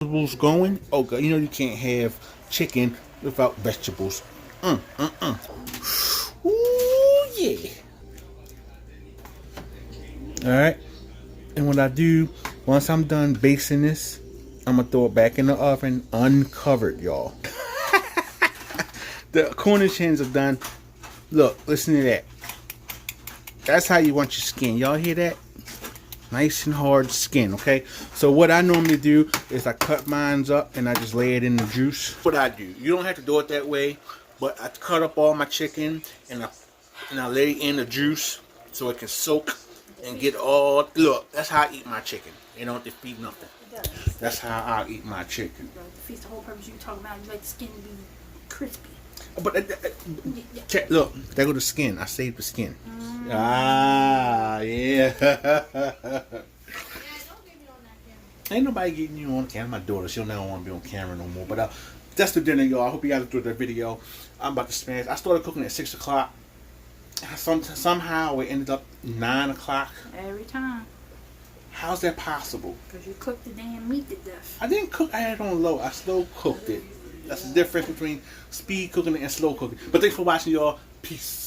vegetables going. Oh God, you know you can't have chicken without vegetables. Ooh yeah. All right. And what I do once I'm done basting this, I'm gonna throw it back in the oven uncovered, y'all. The Cornish hens are done. Look, listen to that. That's how you want your skin. Y'all hear that? Nice and hard skin, okay? So what I normally do is I cut mine up and I just lay it in the juice. What I do, you don't have to do it that way, but I cut up all my chicken and I lay it in the juice so it can soak and get all. Look, that's how I eat my chicken. You don't have to feed nothing. That's how I eat my chicken. Defeats the whole purpose you talking about. You like the skin to be crispy. But check, look, there go the skin. I saved the skin. Ah, yeah. Ain't nobody getting you on camera. My daughter, she'll never want to be on camera no more. But that's the dinner, y'all. I hope you guys enjoyed that video. I'm about to smash. I started cooking at 6 o'clock. Somehow it ended up 9 o'clock. Every time. How's that possible? Because you cooked the damn meat to death. I didn't cook. I had it on low. I slow cooked it. That's the difference between speed cooking and slow cooking. But thanks for watching, y'all. Peace.